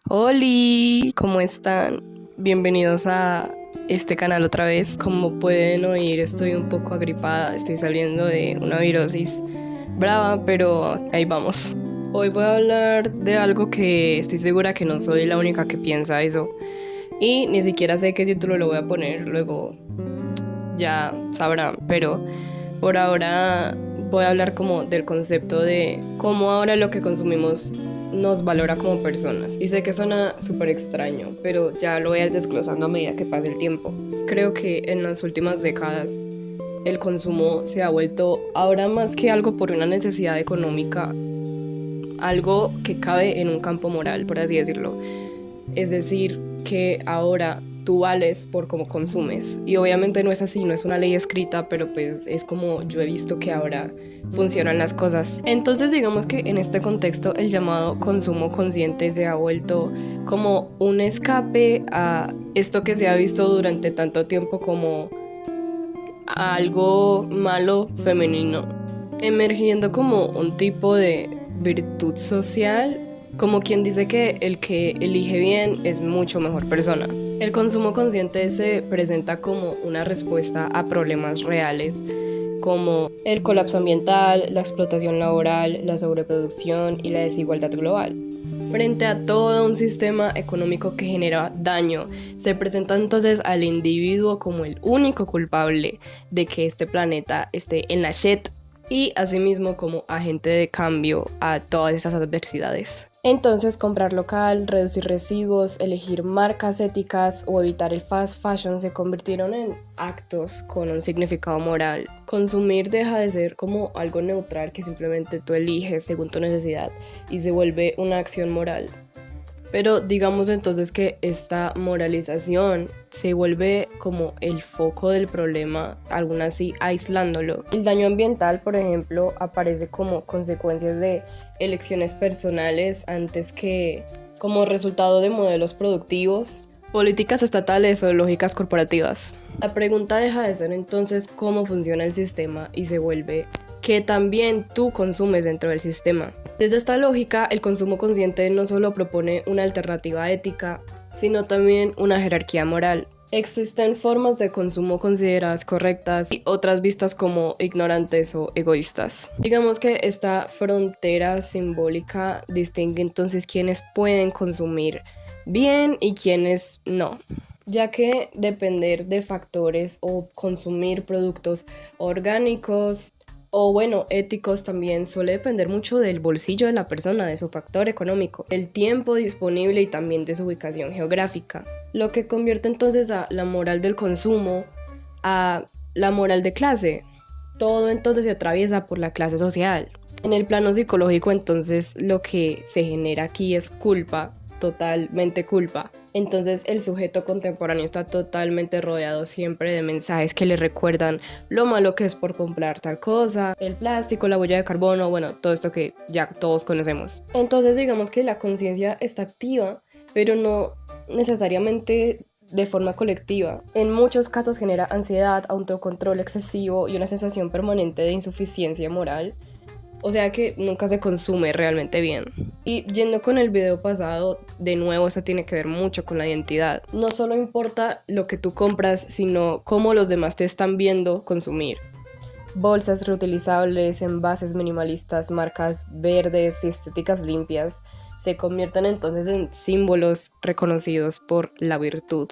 Holi, ¿cómo están? Bienvenidos a este canal otra vez. Como pueden oír, estoy un poco agripada, estoy saliendo de una virosis brava, pero ahí vamos. Hoy voy a hablar de algo que estoy segura que no soy la única que piensa eso. Y ni siquiera sé qué título lo voy a poner, luego ya sabrán, pero por ahora voy a hablar como del concepto de cómo ahora lo que consumimos nos valora como personas. Y sé que suena súper extraño, pero ya lo voy a ir desglosando a medida que pase el tiempo. Creo que en las últimas décadas el consumo se ha vuelto ahora más que algo por una necesidad económica, algo que cabe en un campo moral, por así decirlo. Es decir, que ahora tú vales por cómo consumes. Y obviamente no es así, no es una ley escrita, pero pues es como yo he visto que ahora funcionan las cosas. Entonces digamos que en este contexto el llamado consumo consciente se ha vuelto como un escape a esto que se ha visto durante tanto tiempo como algo malo femenino, emergiendo como un tipo de virtud social, como quien dice que el que elige bien es mucho mejor persona. El consumo consciente se presenta como una respuesta a problemas reales como el colapso ambiental, la explotación laboral, la sobreproducción y la desigualdad global. Frente a todo un sistema económico que genera daño, se presenta entonces al individuo como el único culpable de que este planeta esté en la shit y asimismo como agente de cambio a todas esas adversidades. Entonces, comprar local, reducir residuos, elegir marcas éticas o evitar el fast fashion se convirtieron en actos con un significado moral. Consumir deja de ser como algo neutral que simplemente tú eliges según tu necesidad y se vuelve una acción moral. Pero digamos entonces que esta moralización se vuelve como el foco del problema, aún así aislándolo. El daño ambiental, por ejemplo, aparece como consecuencias de elecciones personales antes que como resultado de modelos productivos, políticas estatales o lógicas corporativas. La pregunta deja de ser entonces cómo funciona el sistema y se vuelve que también tú consumes dentro del sistema. Desde esta lógica, el consumo consciente no solo propone una alternativa ética, sino también una jerarquía moral. Existen formas de consumo consideradas correctas y otras vistas como ignorantes o egoístas. Digamos que esta frontera simbólica distingue entonces quiénes pueden consumir bien y quiénes no, ya que depender de factores o consumir productos orgánicos o bueno, éticos también suele depender mucho del bolsillo de la persona, de su factor económico, el tiempo disponible y también de su ubicación geográfica, lo que convierte entonces a la moral del consumo a la moral de clase. Todo entonces se atraviesa por la clase social. En el plano psicológico entonces lo que se genera aquí es culpa, totalmente culpa. Entonces el sujeto contemporáneo está totalmente rodeado siempre de mensajes que le recuerdan lo malo que es por comprar tal cosa, el plástico, la huella de carbono, bueno, todo esto que ya todos conocemos. Entonces digamos que la conciencia está activa, pero no necesariamente de forma colectiva. En muchos casos genera ansiedad, autocontrol excesivo y una sensación permanente de insuficiencia moral. O sea que nunca se consume realmente bien. Y yendo con el video pasado, de nuevo eso tiene que ver mucho con la identidad. No solo importa lo que tú compras, sino cómo los demás te están viendo consumir. Bolsas reutilizables, envases minimalistas, marcas verdes y estéticas limpias se convierten entonces en símbolos reconocidos por la virtud.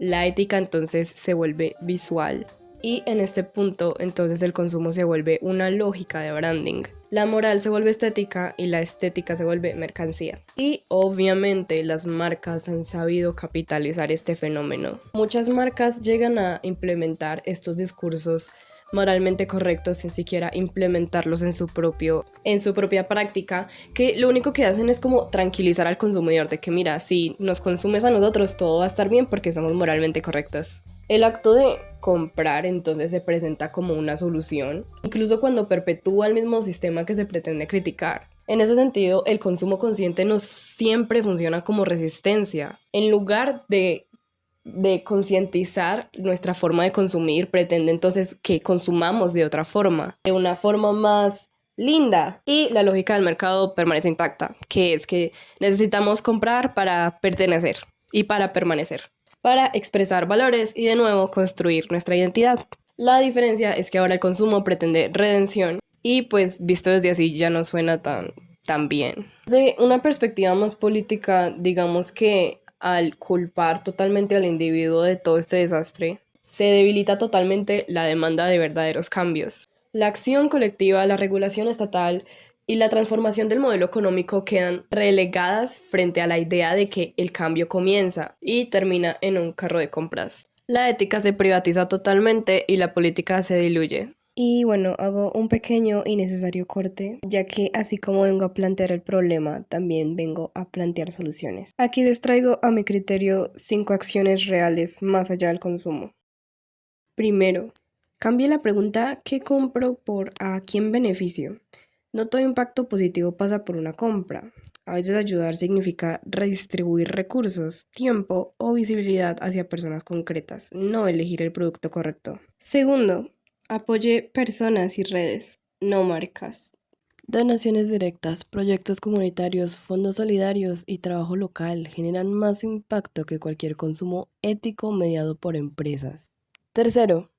La ética entonces se vuelve visual. Y en este punto entonces el consumo se vuelve una lógica de branding. La moral se vuelve estética y la estética se vuelve mercancía. Y obviamente las marcas han sabido capitalizar este fenómeno. Muchas marcas llegan a implementar estos discursos moralmente correctos sin siquiera implementarlos en su propia práctica, que lo único que hacen es como tranquilizar al consumidor de que mira, si nos consumes a nosotros todo va a estar bien porque somos moralmente correctas. El acto de comprar entonces se presenta como una solución, incluso cuando perpetúa el mismo sistema que se pretende criticar. En ese sentido, el consumo consciente no siempre funciona como resistencia. En lugar de concientizar nuestra forma de consumir, pretende entonces que consumamos de otra forma, de una forma más linda. Y la lógica del mercado permanece intacta, que es que necesitamos comprar para pertenecer y para permanecer, para expresar valores y de nuevo construir nuestra identidad. La diferencia es que ahora el consumo pretende redención y pues visto desde así ya no suena tan bien. Desde una perspectiva más política, digamos que al culpar totalmente al individuo de todo este desastre, se debilita totalmente la demanda de verdaderos cambios. La acción colectiva, la regulación estatal y la transformación del modelo económico quedan relegadas frente a la idea de que el cambio comienza y termina en un carro de compras. La ética se privatiza totalmente y la política se diluye. Y bueno, hago un pequeño y necesario corte, ya que así como vengo a plantear el problema, también vengo a plantear soluciones. Aquí les traigo a mi criterio 5 acciones reales más allá del consumo. Primero, cambie la pregunta ¿qué compro por a quién beneficio? No todo impacto positivo pasa por una compra. A veces ayudar significa redistribuir recursos, tiempo o visibilidad hacia personas concretas, no elegir el producto correcto. Segundo, apoye personas y redes, no marcas. Donaciones directas, proyectos comunitarios, fondos solidarios y trabajo local generan más impacto que cualquier consumo ético mediado por empresas. Tercero,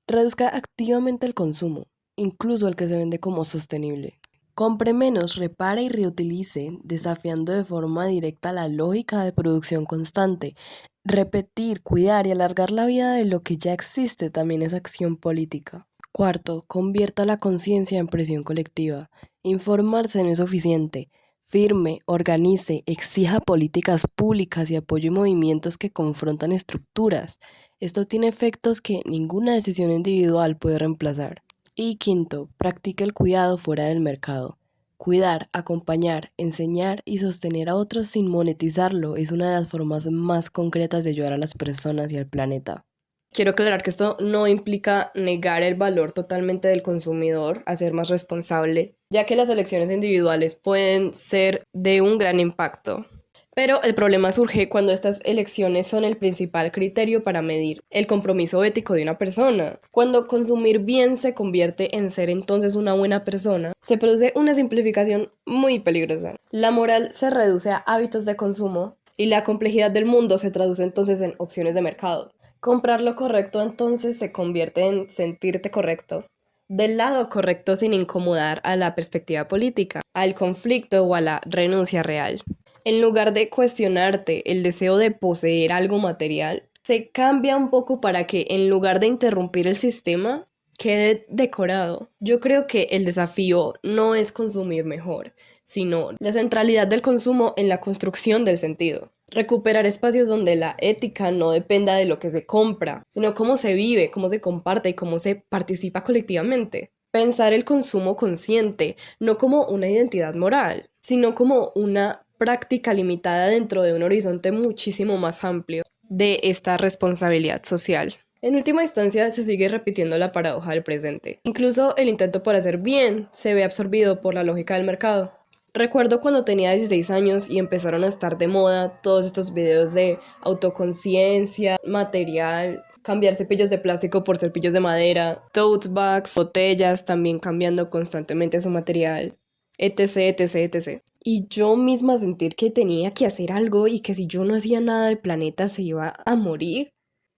reduzca activamente el consumo, incluso el que se vende como sostenible. Compre menos, repare y reutilice, desafiando de forma directa la lógica de producción constante. Repetir, cuidar y alargar la vida de lo que ya existe también es acción política. Cuarto, convierta la conciencia en presión colectiva. Informarse no es suficiente. Firme, organice, exija políticas públicas y apoye movimientos que confrontan estructuras. Esto tiene efectos que ninguna decisión individual puede reemplazar. Y quinto, practique el cuidado fuera del mercado. Cuidar, acompañar, enseñar y sostener a otros sin monetizarlo es una de las formas más concretas de ayudar a las personas y al planeta. Quiero aclarar que esto no implica negar el valor totalmente del consumidor a ser más responsable, ya que las elecciones individuales pueden ser de un gran impacto. Pero el problema surge cuando estas elecciones son el principal criterio para medir el compromiso ético de una persona. Cuando consumir bien se convierte en ser entonces una buena persona, se produce una simplificación muy peligrosa. La moral se reduce a hábitos de consumo y la complejidad del mundo se traduce entonces en opciones de mercado. Comprar lo correcto entonces se convierte en sentirte correcto, del lado correcto sin incomodar a la perspectiva política, al conflicto o a la renuncia real. En lugar de cuestionarte el deseo de poseer algo material, se cambia un poco para que en lugar de interrumpir el sistema, quede decorado. Yo creo que el desafío no es consumir mejor, sino la centralidad del consumo en la construcción del sentido. Recuperar espacios donde la ética no dependa de lo que se compra, sino cómo se vive, cómo se comparte y cómo se participa colectivamente. Pensar el consumo consciente, no como una identidad moral, sino como una práctica limitada dentro de un horizonte muchísimo más amplio de esta responsabilidad social. En última instancia, se sigue repitiendo la paradoja del presente. Incluso el intento por hacer bien se ve absorbido por la lógica del mercado. Recuerdo cuando tenía 16 años y empezaron a estar de moda todos estos videos de autoconciencia, material, cambiar cepillos de plástico por cepillos de madera, tote bags, botellas también cambiando constantemente su material, etc, etc, etc. Y yo misma sentir que tenía que hacer algo y que si yo no hacía nada el planeta se iba a morir,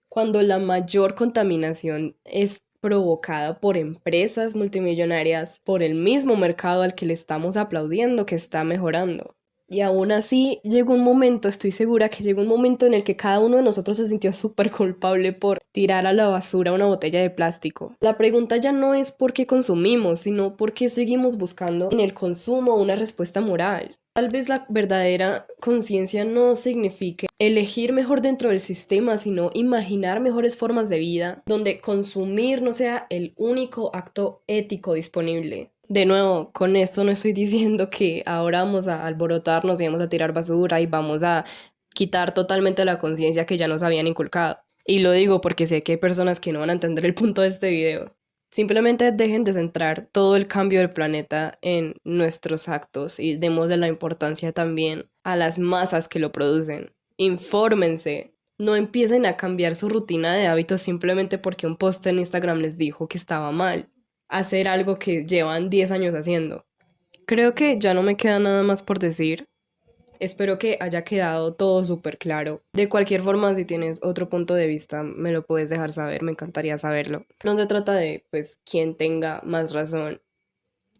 cuando la mayor contaminación es provocada por empresas multimillonarias, por el mismo mercado al que le estamos aplaudiendo que está mejorando. Y aún así llegó un momento, estoy segura que llegó un momento en el que cada uno de nosotros se sintió súper culpable por tirar a la basura una botella de plástico. La pregunta ya no es por qué consumimos, sino por qué seguimos buscando en el consumo una respuesta moral. Tal vez la verdadera conciencia no signifique elegir mejor dentro del sistema, sino imaginar mejores formas de vida, donde consumir no sea el único acto ético disponible. De nuevo, con esto no estoy diciendo que ahora vamos a alborotarnos y vamos a tirar basura y vamos a quitar totalmente la conciencia que ya nos habían inculcado. Y lo digo porque sé que hay personas que no van a entender el punto de este video. Simplemente dejen de centrar todo el cambio del planeta en nuestros actos y démosle la importancia también a las masas que lo producen. Infórmense. No empiecen a cambiar su rutina de hábitos simplemente porque un post en Instagram les dijo que estaba mal. hacer algo que llevan 10 años haciendo. Creo que ya no me queda nada más por decir. Espero que haya quedado todo súper claro. De cualquier forma, si tienes otro punto de vista, me lo puedes dejar saber, me encantaría saberlo. No se trata de, pues, quién tenga más razón.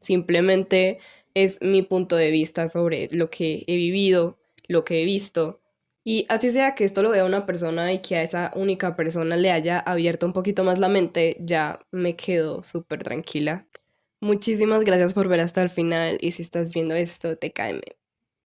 Simplemente es mi punto de vista sobre lo que he vivido, lo que he visto. Y así sea que esto lo vea una persona y que a esa única persona le haya abierto un poquito más la mente, ya me quedo súper tranquila. Muchísimas gracias por ver hasta el final y si estás viendo esto, te caeme.